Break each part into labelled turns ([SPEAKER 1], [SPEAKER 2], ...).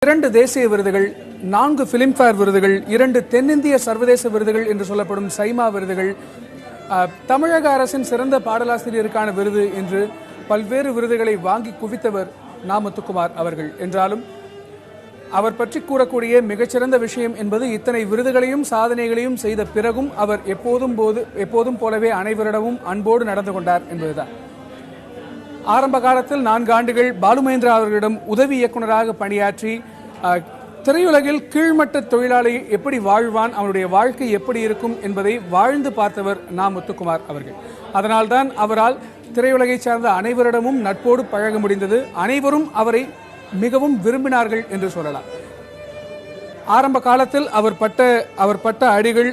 [SPEAKER 1] 2 தேசிய விருதுகள், 4 பிலிம்பேர் விருதுகள், 2 தென்னிந்திய சர்வதேச விருதுகள் என்று சொல்லப்படும் சைமா விருதுகள், தமிழக அரசின் சிறந்த பாடலாசிரியருக்கான விருது என்று பல்வேறு விருதுகளை வாங்கி குவித்தவர் நா. முத்துக்குமார் அவர்கள் என்றாலும் அவர் பற்றி கூறக்கூடிய மிகச்சிறந்த விஷயம் என்பது இத்தனை விருதுகளையும் சாதனைகளையும் செய்த பிறகும் அவர் எப்போதும் போலவே அனைவரிடமும் அன்போடு நடந்து கொண்டார் என்பதுதான். ஆரம்ப காலத்தில் 4 ஆண்டுகள் பாலுமகேந்திரா அவர்களிடம் உதவி இயக்குநராக பணியாற்றி திரையுலகில் கீழ்மட்ட தொழிலாளி எப்படி வாழ்வான், அவனுடைய வாழ்க்கை எப்படி இருக்கும் என்பதை வாழ்ந்து பார்த்தவர் நா. முத்துக்குமார் அவர்கள். அதனால்தான் அவரால் திரையுலகை சார்ந்த அனைவரிடமும் நட்போடு பழக முடிந்தது. அனைவரும் அவரை மிகவும் விரும்பினார்கள் என்று சொல்லலாம். ஆரம்ப காலத்தில் அவர் பட்ட அடிகள்,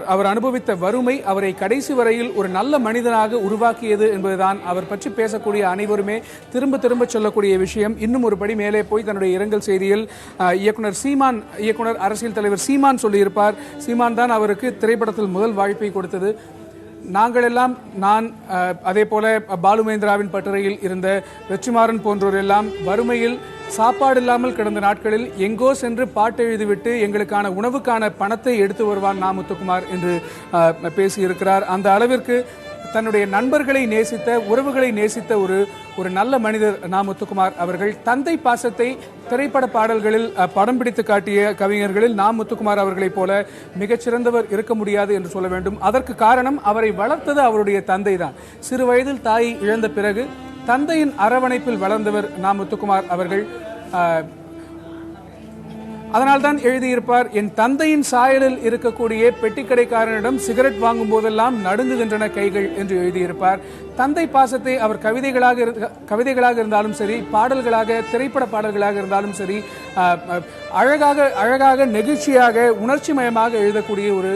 [SPEAKER 1] அவர் அனுபவித்த வறுமை அவரை கடைசி வரையில் ஒரு நல்ல மனிதனாக உருவாக்கியது என்பதுதான் அவர் பற்றி பேசக்கூடிய அனைவருமே திரும்ப சொல்லக்கூடிய விஷயம். இன்னும் ஒரு படி மேலே போய் தன்னுடைய இரங்கல் செய்தியில் இயக்குனர் அரசியல் தலைவர் சீமான் சொல்லியிருப்பார். சீமான் தான் அவருக்கு திரைப்படத்தில் முதல் வாய்ப்பை கொடுத்தது. நாங்கள் எல்லாம், நான், அதே போல பாலுமகேந்திராவின் பட்டறையில் இருந்த வெற்றிமாறன் போன்றோர் எல்லாம் வறுமையில் சாப்பாடு இல்லாமல் கிடந்த நாட்களில் எங்கோ சென்று பாட்டு எழுதிவிட்டு எங்களுக்கான உணவுக்கான பணத்தை எடுத்து வருவான் நா. முத்துக்குமார் என்று பேசியிருக்கிறார். அந்த அளவிற்கு தன்னுடைய நண்பர்களை நேசித்த, உறவுகளை நேசித்த ஒரு நல்ல மனிதர் நா. முத்துக்குமார் அவர்கள். தந்தை பாசத்தை திரைப்பட பாடல்களில் படம் பிடித்து காட்டிய கவிஞர்களில் நா. முத்துக்குமார் அவர்களைப் போல மிகச்சிறந்தவர் இருக்க முடியாது என்று சொல்ல வேண்டும். அதற்கு காரணம் அவரை வளர்த்தது அவருடைய தந்தை தான். சிறு வயதில் தாயை இழந்த பிறகு தந்தையின் அரவணைப்பில் வளர்ந்தவர் நா. முத்துக்குமார் அவர்கள். அதனால்தான் எழுதியிருப்பார், என் தந்தையின் சாயலில் இருக்கக்கூடிய பெட்டிக்கடைக்காரனிடம் சிகரெட் வாங்கும் போதெல்லாம் நடுங்குகின்றன கைகள் என்று எழுதியிருப்பார். தந்தை பாசத்தை அவர் கவிதைகளாக இருந்தாலும் சரி, பாடல்களாக, திரைப்பட பாடல்களாக இருந்தாலும் சரி, அழகாக நெகிழ்ச்சியாக உணர்ச்சிமயமாக எழுதக்கூடிய ஒரு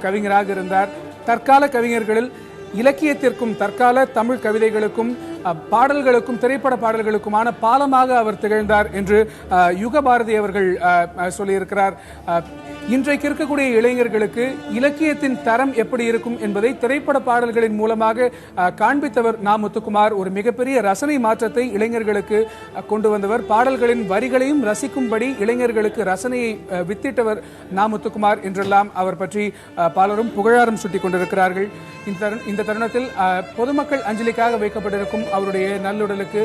[SPEAKER 1] கவிஞராக இருந்தார். தற்கால கவிஞர்களில் இலக்கியத்திற்கும் தற்கால தமிழ் கவிதைகளுக்கும் பாடல்களுக்கும் திரைப்பட பாடல்களுக்குமான பாலமாக அவர் திகழ்ந்தார் என்று யுகபாரதி அவர்கள் சொல்லியிருக்கிறார். இன்றைக்கு இருக்கக்கூடிய இளைஞர்களுக்கு இலக்கியத்தின் தரம் எப்படி இருக்கும் என்பதை திரைப்பட பாடல்களின் மூலமாக காண்பித்தவர் நா. முத்துக்குமார். ஒரு மிகப்பெரிய ரசனை மாற்றத்தை இளைஞர்களுக்கு கொண்டு வந்தவர். பாடல்களின் வரிகளையும் ரசிக்கும்படி இளைஞர்களுக்கு ரசனையை வித்திட்டவர் நா. முத்துக்குமார் என்றெல்லாம் அவர் பற்றி பலரும் புகழாரம் சுட்டிக் கொண்டிருக்கிறார்கள். இந்த தருணத்தில் பொதுமக்கள் அஞ்சலிக்காக வைக்கப்பட்டிருக்கும் அவருடைய நல்லுடலுக்கு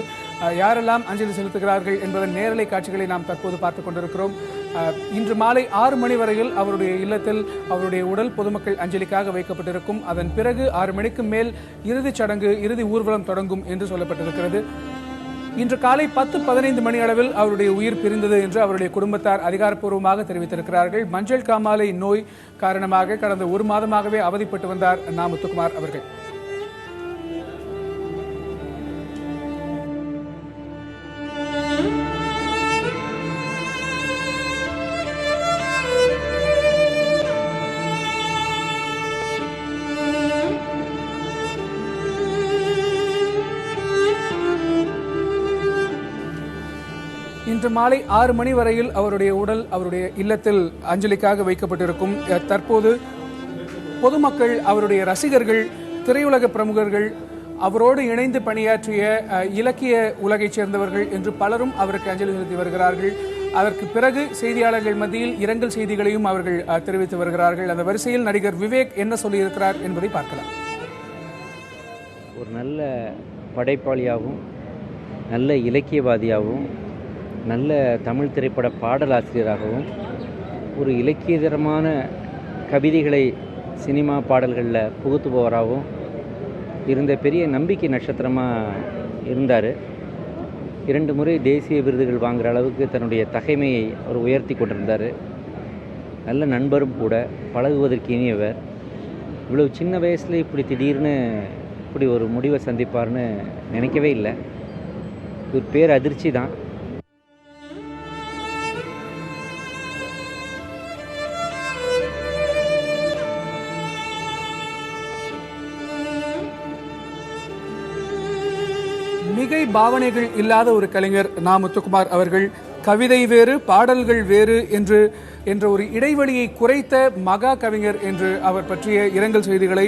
[SPEAKER 1] யாரெல்லாம் அஞ்சலி செலுத்துகிறார்கள் என்பதன் நேரலை காட்சிகளை நாம் தற்போது பார்த்துக் கொண்டிருக்கிறோம். இன்று மாலை 6 மணி வரையில் அவருடைய இல்லத்தில் அவருடைய உடல் பொதுமக்கள் அஞ்சலிக்காக வைக்கப்பட்டிருக்கும். அதன் பிறகு 6 மணிக்கு மேல் இறுதிச் சடங்கு, இறுதி ஊர்வலம் தொடங்கும் என்று சொல்லப்பட்டிருக்கிறது. இன்று காலை 10-15 மணி அளவில் அவருடைய உயிர் பிரிந்தது என்று அவருடைய குடும்பத்தார் அதிகாரப்பூர்வமாக தெரிவித்திருக்கிறார்கள். மஞ்சள் காமாலை நோய் காரணமாக கடந்த 1 மாதமாகவே அவதிப்பட்டு வந்தார் நா. முத்துக்குமார் அவர்கள். இன்று மாலை 6 மணி வரையில் அவருடைய உடல் அவருடைய இல்லத்தில் அஞ்சலிக்காக வைக்கப்பட்டிருக்கும். தற்போது பொதுமக்கள், அவருடைய ரசிகர்கள், திரையுலக பிரமுகர்கள், அவரோடு இணைந்து பணியாற்றிய இலக்கிய உலகைச் சேர்ந்தவர்கள் என்று பலரும் அவருக்கு அஞ்சலி செலுத்தி வருகிறார்கள். அதற்கு பிறகு செய்தியாளர்கள் மத்தியில் இரங்கல் செய்திகளையும் அவர்கள் தெரிவித்து வருகிறார்கள். அந்த வரிசையில் நடிகர் விவேக் என்ன சொல்லியிருக்கிறார் என்பதை பார்க்கலாம்.
[SPEAKER 2] ஒரு நல்ல படைப்பாளியாகவும், நல்ல இலக்கியவாதியாகவும், நல்ல தமிழ் திரைப்பட பாடலாசிரியராகவும், ஒரு இலக்கியதரமான கவிதைகளை சினிமா பாடல்களில் புகுத்துபவராகவும் இருந்த பெரிய நம்பிக்கை நட்சத்திரமாக இருந்தார். 2 முறை தேசிய விருதுகள் வாங்குகிற அளவுக்கு தன்னுடைய தகைமையை அவர் உயர்த்தி கொண்டிருந்தார். நல்ல நண்பரும் கூட, பழகுவதற்கு இனியவர். இவ்வளவு சின்ன வயசில் இப்படி திடீர்னு இப்படி ஒரு முடிவை சந்திப்பார்னு நினைக்கவே இல்லை. இது பேர் அதிர்ச்சி தான்.
[SPEAKER 1] மிகை பாவனைகள் இல்லாத ஒரு கலைஞர் நா. முத்துக்குமார் அவர்கள். கவிதை வேறு, பாடல்கள் வேறு என்ற ஒரு இடைவெளியை குறைத்த மகா கவிஞர் என்று அவர் பற்றிய இரங்கல் செய்திகளை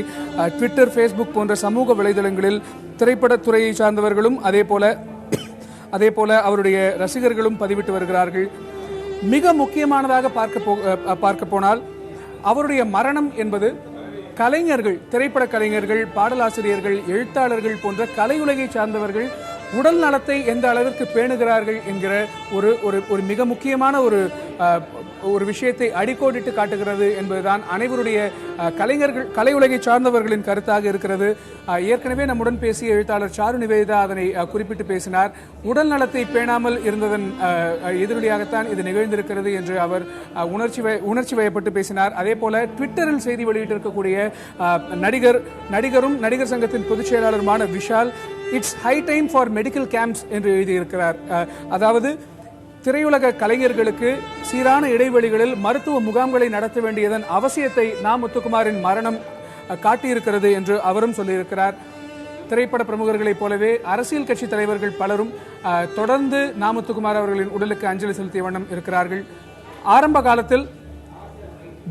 [SPEAKER 1] ட்விட்டர், ஃபேஸ்புக் போன்ற சமூக வலைதளங்களில் திரைப்படத்துறையை சார்ந்தவர்களும் அதே போல அவருடைய ரசிகர்களும் பதிவிட்டு வருகிறார்கள். மிக முக்கியமானதாக பார்க்க போனால் அவருடைய மரணம் என்பது கலைஞர்கள், திரைப்பட கலைஞர்கள், பாடலாசிரியர்கள், எழுத்தாளர்கள் போன்ற கலையுலகை சார்ந்தவர்கள் உடல் நலத்தை எந்த அளவிற்கு பேணுகிறார்கள் என்கிற ஒரு மிக முக்கியமான ஒரு விஷயத்தை அடிக்கோடிட்டு காட்டுகிறது என்பதுதான் அனைவருடைய கலையுலகை சார்ந்தவர்களின் கருத்தாக இருக்கிறது. ஏற்கனவே நம்முடன் பேசிய எழுத்தாளர் சாரு நிவேதிதா அதனை குறிப்பிட்டு பேசினார். உடல் நலத்தை பேணாமல் இருந்ததன் எதிரொலியாகத்தான் இது நிகழ்ந்திருக்கிறது என்று அவர் உணர்ச்சி வயப்பட்டு பேசினார். அதே போல ட்விட்டரில் செய்தி வெளியிட்டிருக்கக்கூடிய நடிகரும் நடிகர் சங்கத்தின் பொதுச் செயலாளருமான Vishal, it's high time for medical camps என்று எழுதியிருக்கிறார். அதாவது திரையுலக கலைஞர்களுக்கு சீரான இடைவெளிகளில் மருத்துவ முகாம்களை நடத்த வேண்டியதன் அவசியத்தை நா. முத்துக்குமாரின் மரணம் காட்டியிருக்கிறது என்று அவரும் சொல்லியிருக்கிறார். திரைப்பட பிரமுகர்களைப் போலவே அரசியல் கட்சி தலைவர்கள் பலரும் தொடர்ந்து நா. முத்துக்குமார் அவர்களின் உடலுக்கு அஞ்சலி செலுத்திய வண்ணம் இருக்கிறார்கள். ஆரம்ப காலத்தில்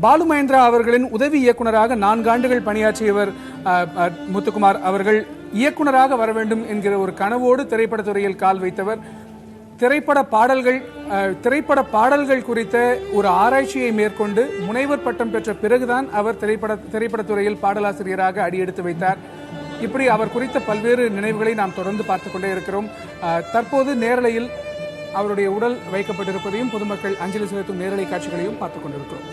[SPEAKER 1] பாலு மகேந்திரா அவர்களின் உதவி இயக்குநராக 4 ஆண்டுகள் பணியாற்றியவர் முத்துக்குமார் அவர்கள் இயக்குநராக வர வேண்டும் என்கிற ஒரு கனவோடு திரைப்படத்துறையில் கால் வைத்தவர். திரைப்பட பாடல்கள் குறித்த ஒரு ஆராய்ச்சியை மேற்கொண்டு முனைவர் பட்டம் பெற்ற பிறகுதான் அவர் திரைப்படத்துறையில் பாடலாசிரியராக அடியெடுத்து வைத்தார். இப்படி அவர் குறித்த பல்வேறு நினைவுகளை நாம் தொடர்ந்து பார்த்துக் கொண்டே இருக்கிறோம். தற்போது நேரலையில் அவருடைய உடல் வைக்கப்பட்டிருப்பதையும் பொதுமக்கள் அஞ்சலி செலுத்தும் நேரலை காட்சிகளையும் பார்த்துக் கொண்டிருக்கிறோம்.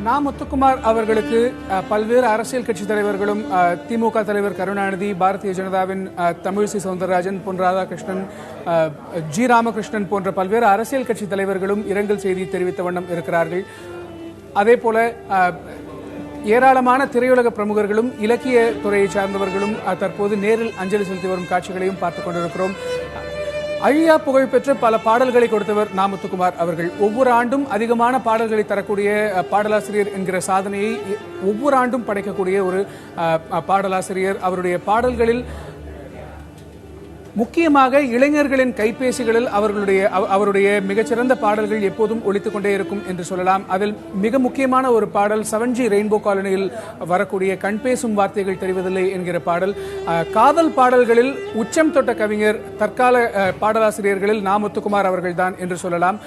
[SPEAKER 1] நா. முத்துக்குமார் அவர்களுக்கு பல்வேறு அரசியல் கட்சி தலைவர்களும் திமுக தலைவர் கருணாநிதி, பாரதிய ஜனதாவின் தமிழிசை சவுந்தரராஜன், பொன் ராதாகிருஷ்ணன், ஜி. ராமகிருஷ்ணன் போன்ற பல்வேறு அரசியல் கட்சி தலைவர்களும் இரங்கல் செய்தி தெரிவித்த வண்ணம் இருக்கிறார்கள். அதே போல ஏராளமான திரையுலக பிரமுகர்களும் இலக்கிய துறையை சார்ந்தவர்களும் தற்போது நேரில் அஞ்சலி செலுத்தி வரும் காட்சிகளையும் பார்த்துக் கொண்டிருக்கிறோம். அழியா புகழ்பெற்ற பல பாடல்களை கொடுத்தவர் நா. முத்துக்குமார் அவர்கள். ஒவ்வொரு ஆண்டும் அதிகமான பாடல்களை தரக்கூடிய பாடலாசிரியர் என்கிற சாதனையை ஒவ்வொரு ஆண்டும் படைக்கக்கூடிய ஒரு பாடலாசிரியர். அவருடைய பாடல்களில் முக்கியமாக இளைஞர்களின் கைபேசிகளில் அவருடைய மிகச்சிறந்த பாடல்கள் எப்போதும் ஒலித்துக் கொண்டே இருக்கும் என்று சொல்லலாம். அதில் மிக முக்கியமான ஒரு பாடல் 7G ரெயின்போ காலனியில் வரக்கூடிய கண் பேசும் வார்த்தைகள் தெரிவதில்லை என்கிற பாடல். காதல் பாடல்களில் உச்சம் தொட்ட கவிஞர் தற்கால பாடலாசிரியர்களில் நா. முத்துக்குமார் அவர்கள்தான் என்று சொல்லலாம்.